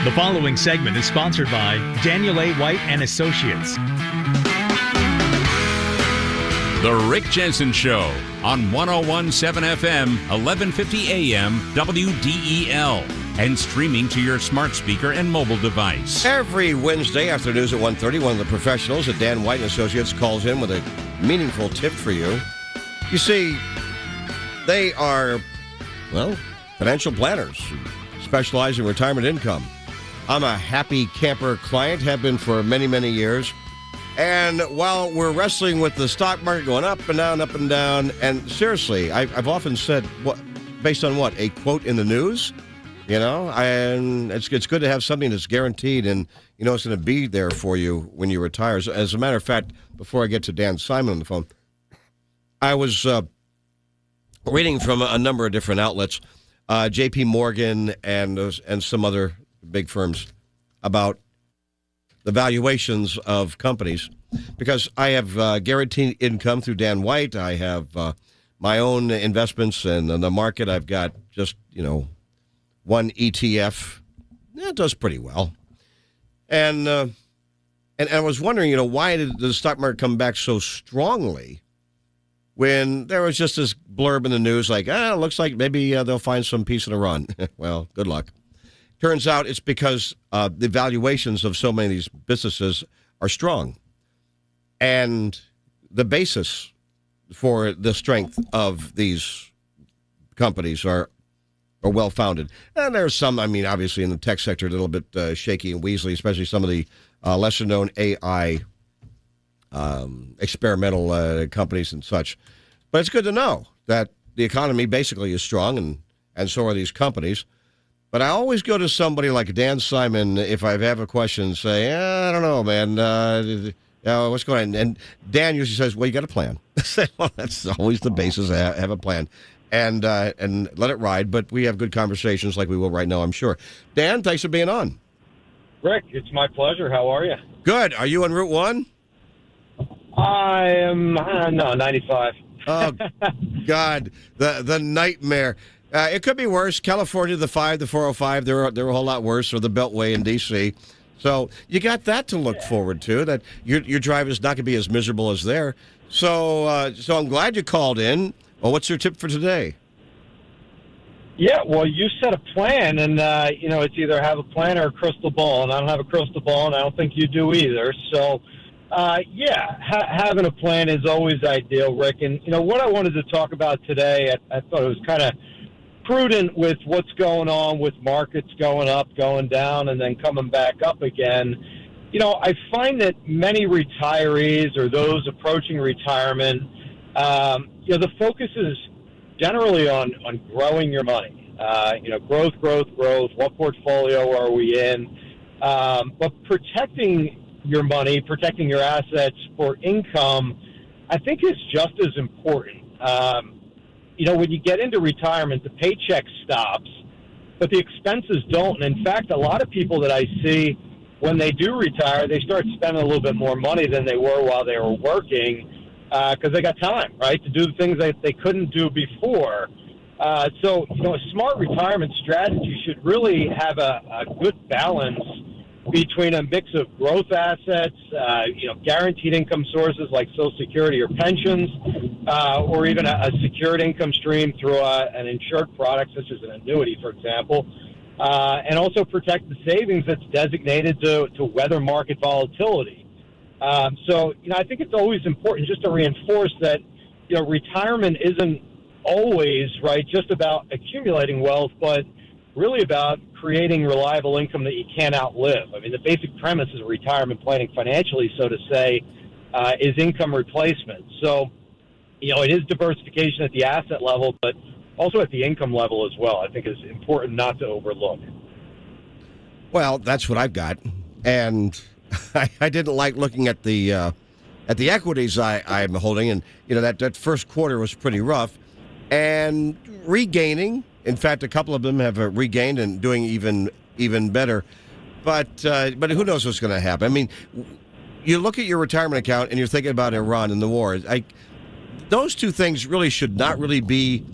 The following segment is sponsored by Daniel A. White and Associates. The Rick Jensen Show on 101.7 FM, 1150 AM, WDEL, and streaming to your smart speaker and mobile device. Every Wednesday after news at 1:30, one of the professionals at Dan White and Associates calls in with a meaningful tip for you. You see, they are, well, financial planners who specialize in retirement income. I'm a happy camper client, have been for many, many years. And while we're wrestling with the stock market going up and down, and seriously, I've often said, what, based on what? A quote in the news? You know, and it's good to have something that's guaranteed and, you know, it's going to be there for you when you retire. As a matter of fact, before I get to Dan Simon on the phone, I was reading from a number of different outlets, J.P. Morgan and some other big firms, about the valuations of companies, because I have guaranteed income through Dan White. I have my own investments in the market. I've got just, you know, one ETF. It does pretty well. And I was wondering, you know, why did the stock market come back so strongly when there was just this blurb in the news like, it looks like maybe they'll find some peace in Iran. Well, good luck. Turns out it's because the valuations of so many of these businesses are strong. And the basis for the strength of these companies are well-founded. And there's some, I mean, obviously in the tech sector, a little bit shaky and weaselly, especially some of the lesser-known AI experimental companies and such. But it's good to know that the economy basically is strong, and so are these companies. But I always go to somebody like Dan Simon if I have a question and say, I don't know, man, what's going on? And Dan usually says, well, you got a plan. I say, well, that's always the basis. I have a plan. And let it ride. But we have good conversations like we will right now, I'm sure. Dan, thanks for being on. Rick, it's my pleasure. How are you? Good. Are you on Route 1? I am, 95. Oh, God, the nightmare. It could be worse. California, the 405, they're a whole lot worse, or the Beltway in D.C. So you got that to look forward to, that your drive is not going to be as miserable as there. So I'm glad you called in. Well, what's your tip for today? Yeah, well, you set a plan, and, it's either have a plan or a crystal ball, and I don't have a crystal ball, and I don't think you do either. So, having a plan is always ideal, Rick. And, what I wanted to talk about today, I thought it was kind of prudent with what's going on with markets going up, going down, and then coming back up again. I find that many retirees or those approaching retirement, the focus is generally on growing your money. Growth. What portfolio are we in? But protecting your money, protecting your assets for income, I think is just as important. When you get into retirement, the paycheck stops, but the expenses don't. And in fact, a lot of people that I see when they do retire, they start spending a little bit more money than they were while they were working because they got time, right, to do the things that they couldn't do before. So, a smart retirement strategy should really have a good balance between a mix of growth assets, guaranteed income sources like Social Security or pensions, or even a secured income stream through an insured product such as an annuity, for example, and also protect the savings that's designated to weather market volatility. So, I think it's always important just to reinforce that, retirement isn't always, right, just about accumulating wealth, but really about creating reliable income that you can't outlive. I mean, the basic premise of retirement planning financially, so to say, is income replacement. So, it is diversification at the asset level, but also at the income level as well, I think is important not to overlook. Well, that's what I've got. And I didn't like looking at the equities I'm holding. And, that first quarter was pretty rough. And regaining. In fact, a couple of them have regained and doing even better. But who knows what's going to happen? I mean, you look at your retirement account and you're thinking about Iran and the war. Those two things really should not really be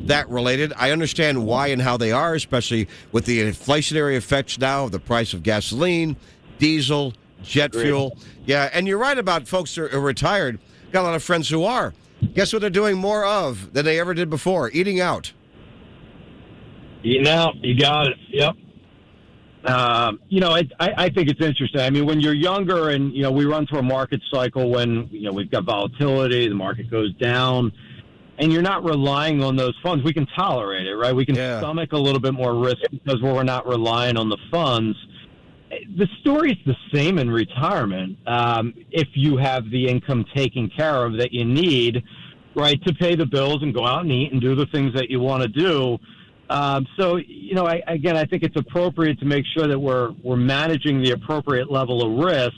that related. I understand why and how they are, especially with the inflationary effects now of the price of gasoline, diesel, jet fuel. Yeah, and you're right about folks who are retired. Got a lot of friends who are. Guess what they're doing more of than they ever did before? Eating out. Eating out. You got it. Yep. I think it's interesting. I mean, when you're younger and, we run through a market cycle when, we've got volatility, the market goes down, and you're not relying on those funds. We can tolerate it, right? We can stomach a little bit more risk because we're not relying on the funds. The story's the same in retirement. If you have the income taken care of that you need, right, to pay the bills and go out and eat and do the things that you want to do. I think it's appropriate to make sure that we're managing the appropriate level of risk,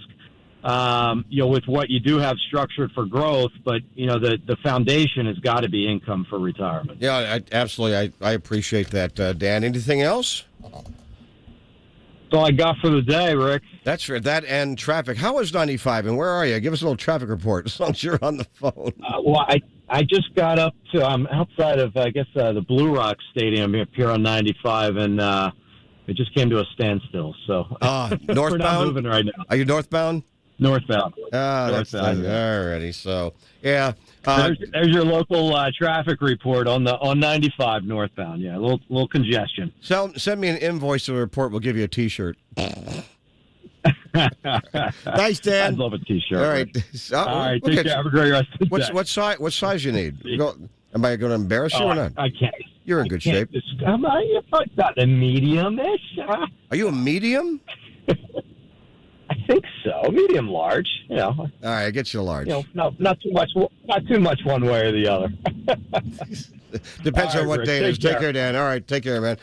with what you do have structured for growth. But, the foundation has got to be income for retirement. Yeah, absolutely. I appreciate that, Dan. Anything else? That's all I got for the day, Rick. That's for that and traffic. How is 95 and where are you? Give us a little traffic report as long as you're on the phone. I just got up to, I'm outside of, the Blue Rock Stadium up here on 95, and it just came to a standstill. So northbound? We're not moving right now. Are you northbound? Northbound. That's nice. Alrighty. So, yeah. There's your local traffic report on 95 northbound. Yeah, a little congestion. Send me an invoice to the report. We'll give you a T-shirt. Thanks, Dan. I'd love a T-shirt. All right. All right. Take care. Have a great rest of the day. What size you need? Am I going to embarrass you or not? I can't. You're in good shape. I'm not a medium-ish. Are you a medium? I think so. Medium large. All right, I get you a large. Not too much. Not too much one way or the other. Depends on what Rick, day it is. Take care, Dan. All right, take care, man.